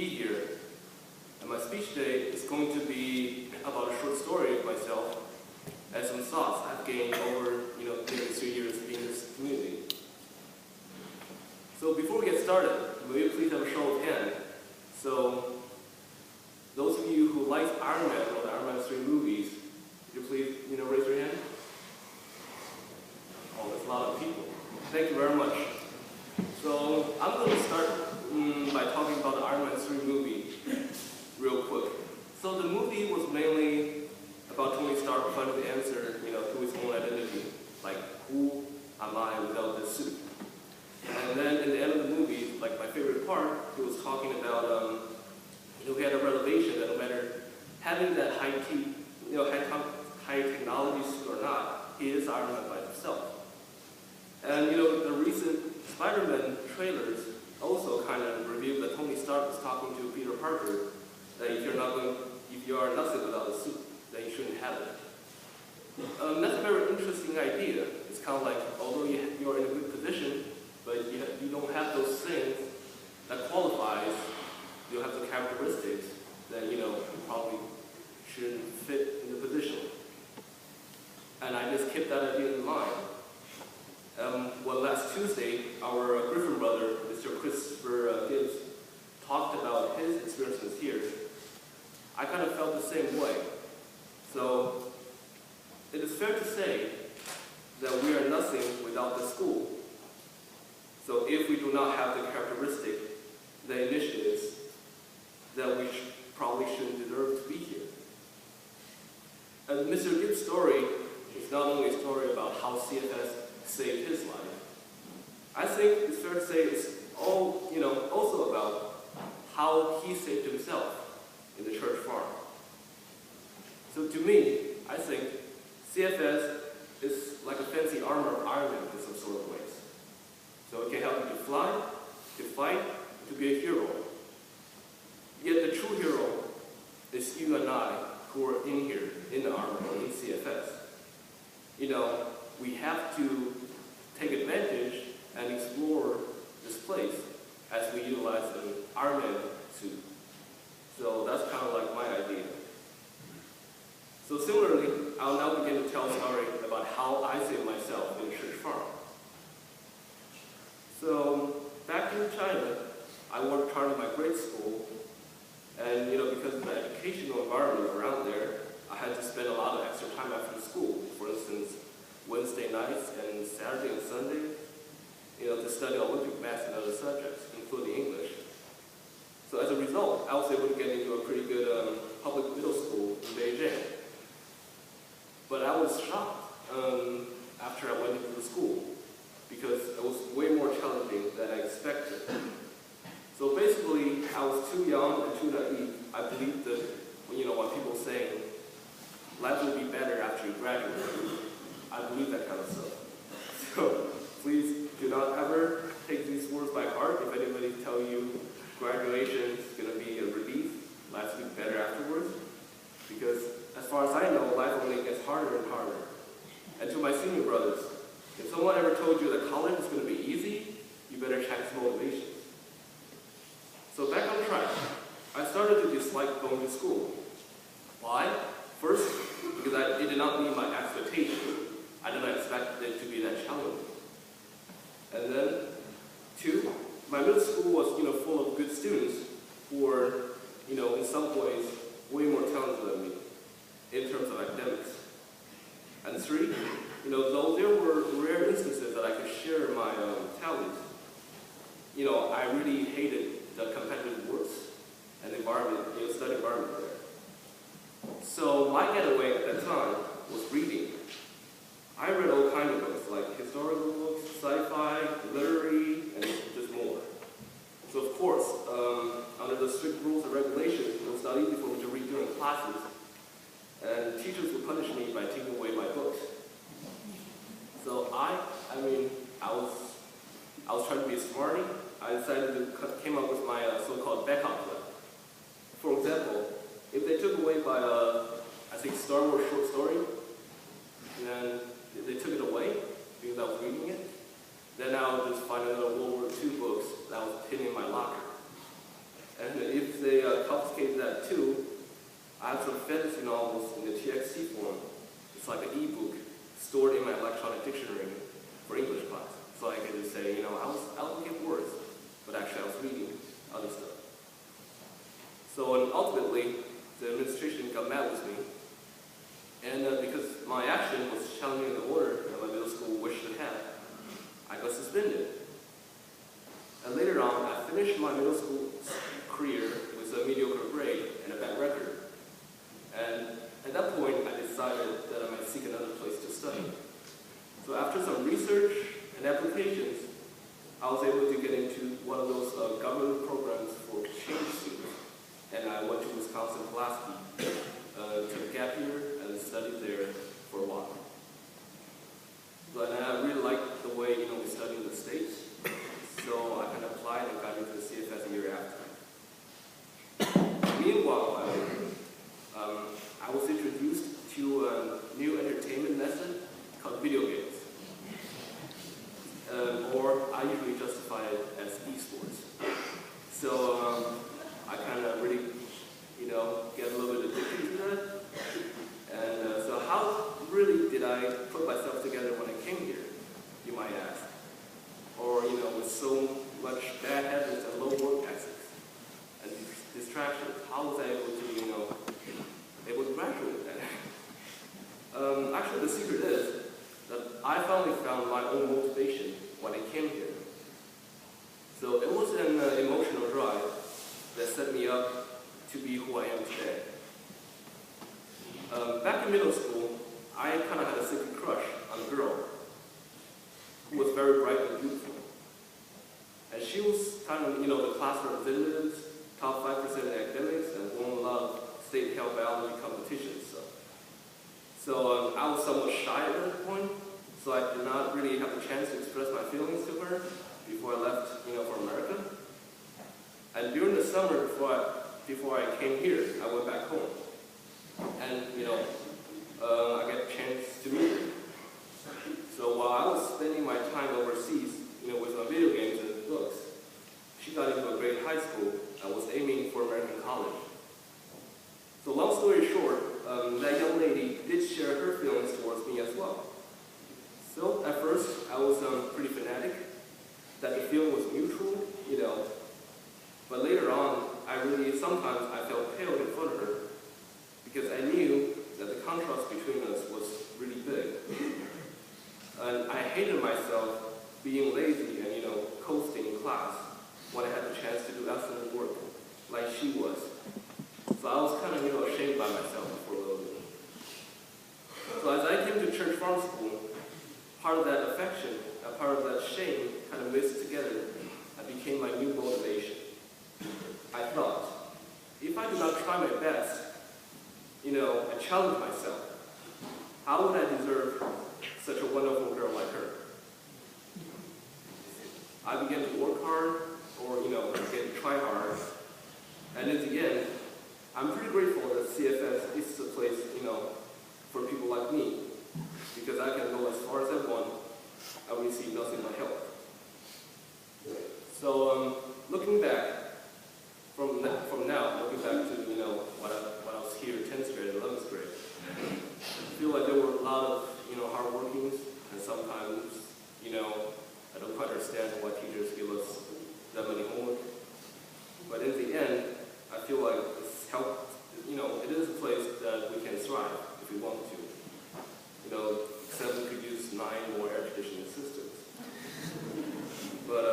be here. And my speech today is going to be about a short story of myself and some thoughts I've gained over, nearly 3 years being in this community. So before we get started, will you please have a show of hands? So those of you who like Iron Man or the Iron Man 3 movies, would you please, raise your hand? Oh, that's a lot of people. Thank you very much. So I'm going to start by talking about the Iron Man 3 movie real quick. So the movie was mainly about Tony Stark finding the answer, to his own identity. Like, who am I without this suit? And then in the end of the movie, like my favorite part, he was talking about, he had a revelation that no matter having that high technology suit or not, he is Iron Man by himself. And the recent Spider-Man trailers also kind of revealed that Tony Stark was talking to Peter Parker that if you are nothing without a suit, then you shouldn't have it. That's a very interesting idea. It's kind of like, although you are in a good position, but you don't have those things that qualifies, you don't have the characteristics, then you probably shouldn't fit in the position. And I just kept that idea in mind. Last Tuesday, our Griffin brother, Mr. Christopher Gibbs, talked about his experiences here. I kind of felt the same way. So it is fair to say that we are nothing without the school. So if we do not have the characteristic, the initiatives, then we probably shouldn't deserve to be here. And Mr. Gibbs' story is not only a story about how CFS saved his life. I think it's fair to say it's also about how he saved himself in the church farm. So to me, I think CFS is like a fancy armor of Iron Man in some sort of ways. So it can help you to fly, to fight, to be a hero. Yet the true hero is you and I who are in here, in the armor, or in CFS. We have to take advantage and explore this place as we utilize an Iron Man suit. So that's kind of like my idea. So similarly, I'll now begin to tell a story about how I saved myself in a church farm. So back in China, I worked hard in my grade school, and because of the educational environment around there, I had to spend a lot of extra time after school. For instance, Wednesday nights and Saturday and Sunday, to study Olympic math and other subjects, including English. So as a result, I was able to get into a pretty good public middle school in Beijing. But I was shocked after I went into the school because it was way more challenging than I expected. So basically, I was too young and too naive. I believed that, when people say life will be better after you graduate, I believe that kind of stuff. So please do not ever take these words by heart. If anybody tells you graduation is going to be a relief, life will be better afterwards. Because as far as I know, life only gets harder and harder. And to my senior brothers, if someone ever told you that college is going to be easy, you better check his motivations. So back on track, I started to dislike going to school. Why? First, because it did not meet my expectation. I did not expect it to be that challenging. And then, two, my middle school was full of good students who were, in some ways, way more talented than me in terms of academics. And three, though there were rare instances that I could share my talents, I really hated the competitive works and the environment, study environment there. So my getaway at that time was reading. I read all kinds of books, like historical books, sci-fi, literary, and just more. So of course, under the strict rules and regulations, it was not easy for me to read during classes, and teachers would punish me by taking away my books. So I was trying to be a smarty. I decided to came up with my so-called backup plan. For example, if they took away my, I think, Star Wars short story, and they took it away because I was reading it, then I would just find another World War II books that I was hidden in my locker. And if they confiscate that too, I have some fantasy novels in the TXT form. It's like an ebook stored in my electronic dictionary for English class. So I can just say, I was looking at words, but actually I was reading other stuff. So ultimately, the administration got mad with me, and because my action was challenging the order that my middle school wished to have, I got suspended. And later on, I finished my middle school career with a mediocre grade and a bad record. And at that point, I decided that I might seek another place to study. So after some research and applications, I was able to get into one of those government programs for exchange students. And I went to Wisconsin, Pulaski, took a gap year and studied there for a while. But I really liked the way, we studied in the States. So I kind of applied and got into the CFS a year after. Meanwhile, I was introduced to a new entertainment method called video games. Or I usually justify it as esports. So I kind of really, get a little bit addicted to that. And so how really did I put myself together when I came here, you might ask? Or, with so much bad habits and low work ethics and distractions, how was I able to graduate that? Actually, the secret is that I finally found my own motivation when I came here. So it was an emotional drive that set me up to be who I am today. Back in middle school, I kind of had a secret crush on a girl who was very bright and beautiful. And she was kind of, the class representative, top 5% in academics, and won a lot of state-held biology competitions. So I was somewhat shy at that point, so I did not really have the chance to express my feelings to her before I left, for America. And during the summer, before I came here, I went back home. And, I got a chance to meet her. So while I was spending my time overseas, with my video games and books, she got into a great high school and was aiming for American college. So long story short, that young lady did share her feelings towards me as well. So at first, I was pretty fanatic, that the feeling was mutual, But later on, sometimes I felt pale in front of her because I knew that the contrast between us was really big. And I hated myself being lazy and, coasting in class when I had the chance to do excellent work like she was. So I was kind of, ashamed by myself for a little bit. So as I came to church farm school, part of that affection and part of that shame kind of mixed together and became my new motivation. I thought, if I do not try my best, and challenge myself, how would I deserve such a wonderful girl like her? I began to work hard, or, began to try hard. And in the end, I'm pretty grateful that CFS is a place, for people like me, because I can go as far as I want and receive nothing but help. So, looking back, from now, looking back to, when I was here in 10th grade and 11th grade, I feel like there were a lot of, hard workings, and sometimes, I don't quite understand why teachers give us that many homework. But in the end, I feel like it's helped, it is a place that we can thrive if we want to. Except we could use 9 more air conditioning systems. But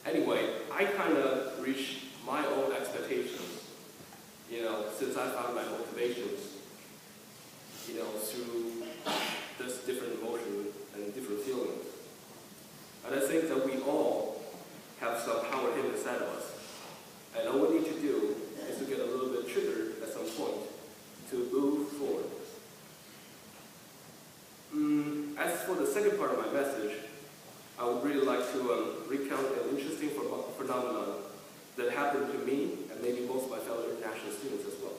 anyway, I kind of reached my own expectations, since I found my motivations, through this different emotion and different feelings. And I think that we all have some power hidden inside of us. And all we need to do is to get a little bit triggered at some point to move forward. As for the second part of my message, I would really like to recount an interesting phenomenon that happened to me and maybe most of my fellow international students as well.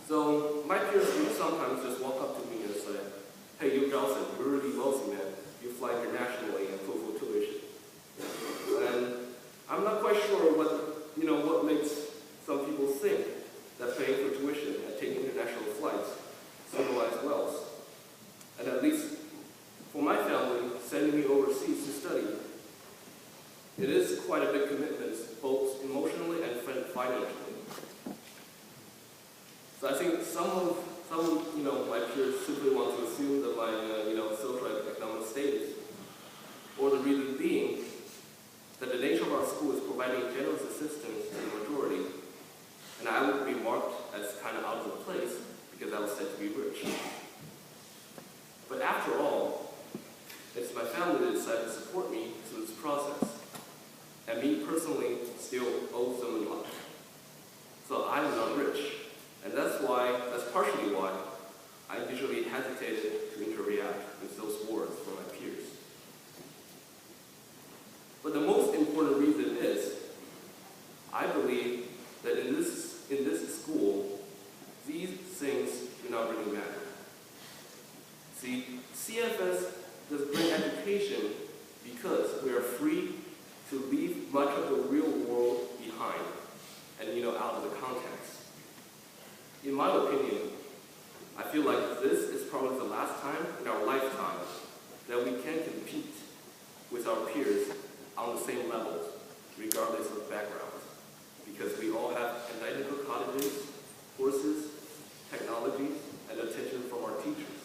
So my peers will sometimes just walk up to me and say, "Hey, you Zhaosen, you're really wealthy, man. You fly internationally and pay full tuition." And I'm not quite sure what quite a big commitment, both emotionally and financially. So I think some my peers simply want to assume that my social and economic status, or the reason being that the nature of our school is providing generous assistance to the majority, and I would be marked as kind of out of place because I was said to be rich. But after all, it's my family that decided to support me through this process, and me personally still owe them a lot. So I'm not rich, and that's partially why I usually hesitated to interact with those words from my peers. But the most important reason is, I believe that in this school, these things do not really matter. See, CFS does great education because we are free to leave much of the real world behind and out of the context. In my opinion, I feel like this is probably the last time in our lifetime that we can compete with our peers on the same levels, regardless of background, because we all have identical cottages, horses, technologies, and attention from our teachers.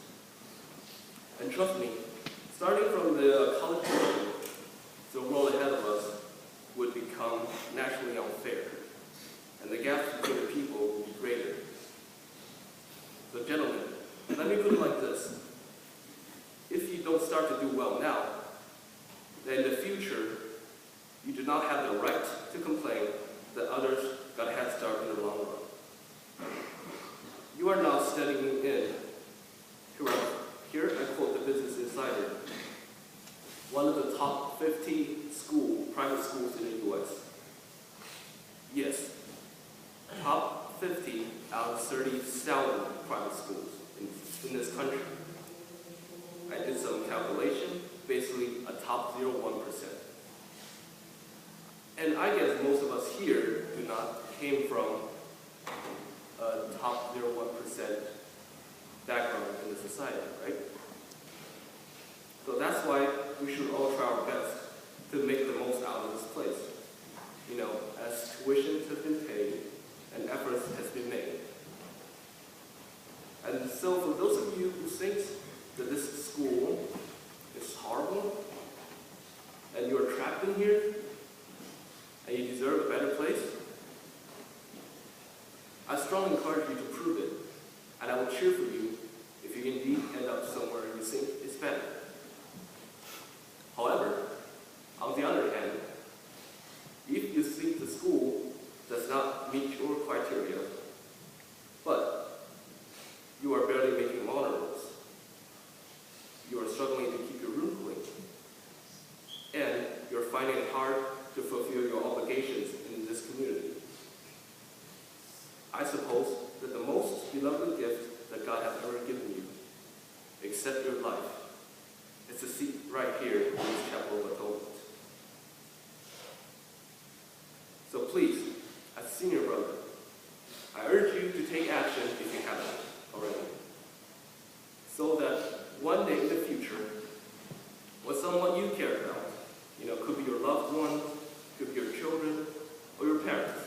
And trust me, starting from the college level, the world ahead of us would become naturally unfair, and the gaps between the people would be greater. So gentlemen, let me put it like this. If you don't start to do well now, then in the future, you do not have the right to complain that others got a head start in the long run. You are now studying in, here I quote the Business Insider, one of the top 50 private schools in the US. Yes, top 50 out of 30,000 private schools in this country. I did some calculation, basically a top 0.1%. And I guess most of us here do not came from a top 0.1% background in the society, right? So that's why we should all try our best to make the most out of this place. As tuitions have been paid and efforts has been made. And so for those of you who think that this school is horrible, and you're trapped in here, and you deserve a better place, I strongly encourage you to prove it, and I will cheer for you if you indeed end up somewhere you think is better. However, on the other hand, if you think the school does not meet your criteria, but you are barely making honor rolls, you are struggling to keep your room clean, and you're finding it hard to fulfill your obligations in this community, I suppose that the most beloved gift that God has ever given you, except your life, is a seat right here in this chapel of atonement. So please, as a senior brother, I urge you to take action if you haven't already, so that one day in the future, when someone you care about, could be your loved one, could be your children, or your parents,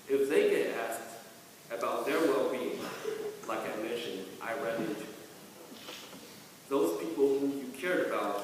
if they get asked about their well-being, like I mentioned, I ran into, those people who you cared about